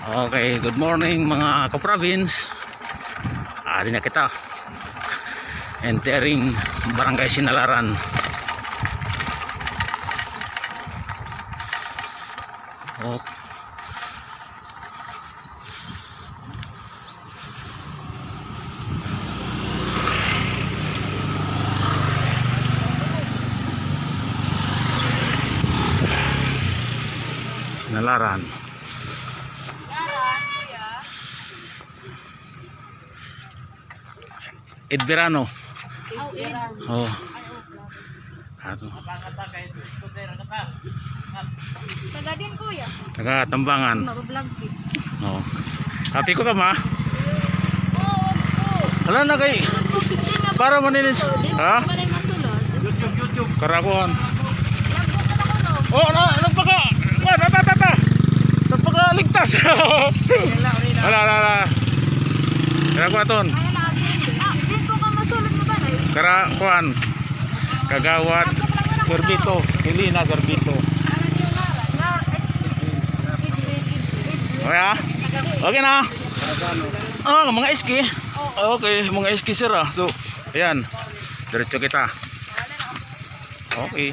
Okay, good morning mga ka-province. Ari na kita. Entering Barangay Sinalaran. Oh. Sinalaran. Edverano. Oh. Ato. Taga din kuya. Taga Tambangan. Mag-vlog. Oh. Happy ko ka ma? Oo, oo. Hala na kay para maninis. Ha? Balay masunod. YouTube. Karakuan. Lagbo ka na ko no. Oh, nagpaka. Pa. Nagpakaligtas. Hala. Karakuan. Kaya na din po ka masunod mo balay. Karakuan. Kagawad. Gerbito. Helena Gerbito. Okay, okay na. Ah, mga iski. Okay, mga iski sir ah. So, ayan. Diretso kita. Okay.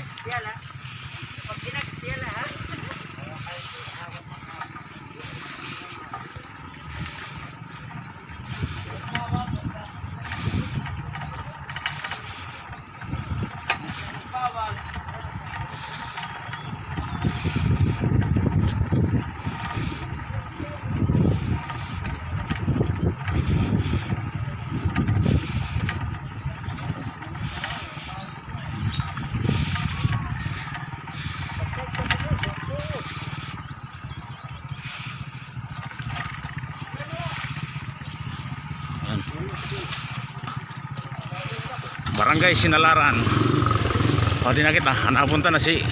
Barangay Sinalaran. O di na kita, napunta na si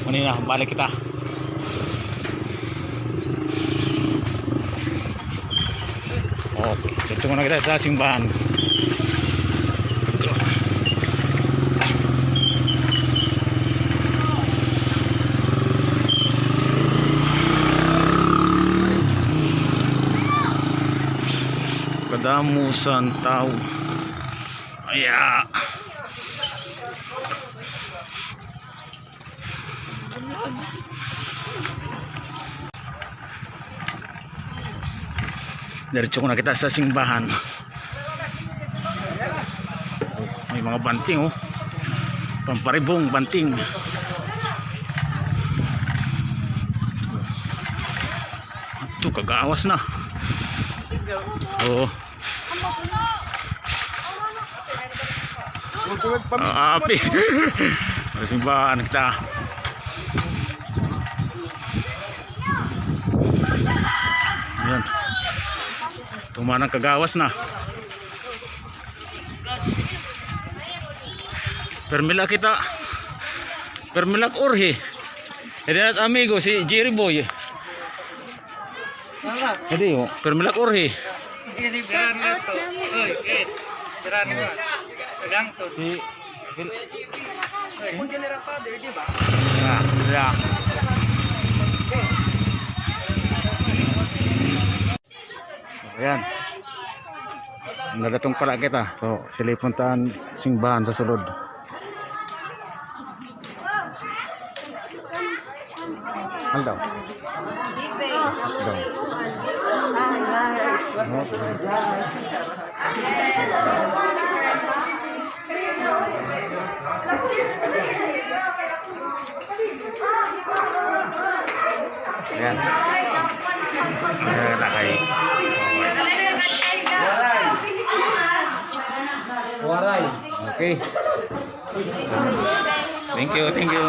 kanina, balik kita. Okay, dito muna kita sa simbahan. Kadamusan tao. Aya. Diretso na kita sa simbahan. May mga banting oh. Pamparibong banting. Ito kagawas na. Oh. Api. Simbahan kita. Ayan. Tumanang kagawas na. Permila kita. Permilak Orhe. Ada amigo si Jerry Boy. Jadi oh, Permilak Orhe. Ini berani to. Oi, berani ba? Pegang to. Si Kung genera pa di ba? ya. Ayan. Nadatong pala kita. So, sila puntahan simbahan sa sulod. Hal daw. Daw. Ayan. Nakay. Waray. Okay. Thank you.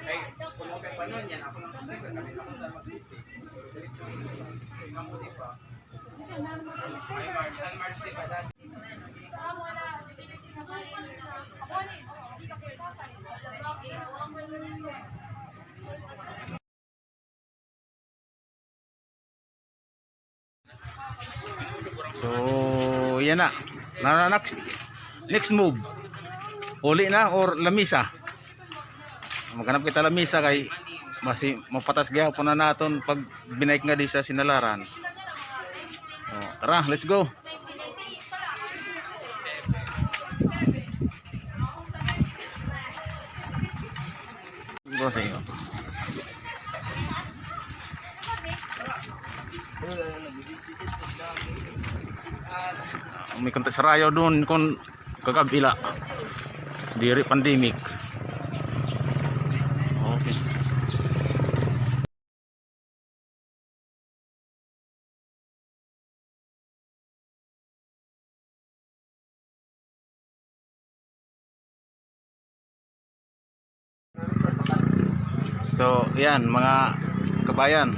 Ay, kung okay pa nun yan, ako lang sa kami lang mag-duty. Kamu di pa. So, yan na. Next move. Uli na or lamisa. Maghanap kita lamisa kay mapatas gyapon na naton pag binaik nga di sa Sinalaran. Oh, tara, let's go. Go sa iyo. May kontak sa rayo doon kung kagabila. Diri pandemic. Okay. So, yan mga kabayan.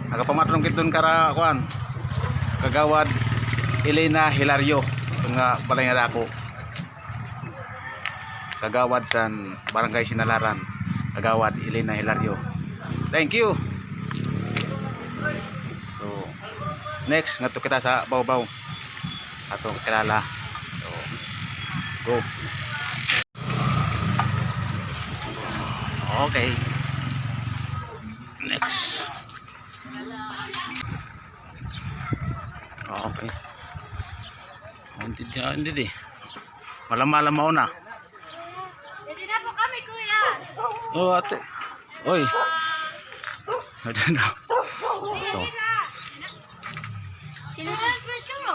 Nagapamatron kiton kara kuan. Kagawad Elena Hilario. Ito nga balay nga dako. Kagawad sa Barangay Sinalaran. Kagawad Elena Hilario. Thank you. So, next ngadto kita sa Bawbaw. Atong kilala. So, go. Okay. Next. Okay. Hindi di. Malam-malam mo na. Hindi na po kami, kuya. Oh, ate. Oy. Ano na? So. Sino ba ang pwesto mo?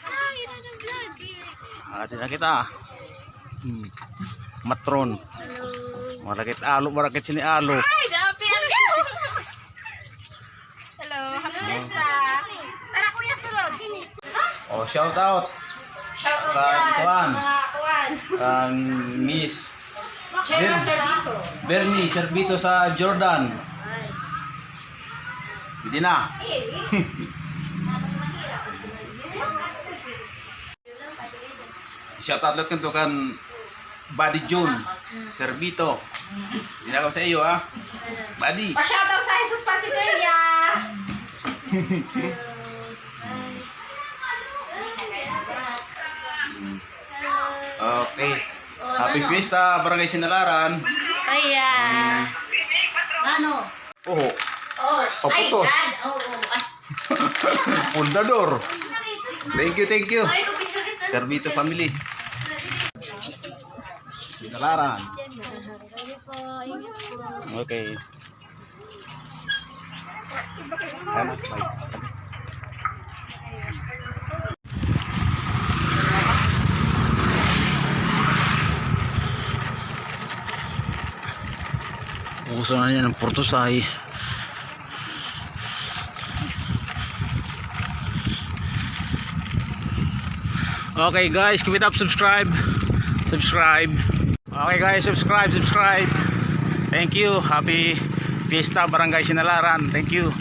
Ay, ito ng vlog. Ate na kita. Matron. Marakit alo, marakit sini alo. Ay, dapi ang hello, Nesta. Tara, kuya, sulod. Oh, shout out. Shout out Kay Juan. mga kuwan. Kan Miss Check na servito. Bernie Servito sa Jordan. Ay. Hindi na. Shout out lang to kan Buddy June Servito. Dinakaw sa iyo ha. Buddy. Pa-shoutout sa Jesus Pansiteria. Okay. Happy Fiesta Barangay Sinalaran. Kaya. Ano? Oh, Oh, paputos. Pundador. Thank you. Servito family. Sinalaran. Okay. Anak baik. Uso na niya ng Portosay. Okay guys, keep it up, subscribe. Okay guys, subscribe. Thank you. Happy Fiesta Barangay Sinalaran. Thank you.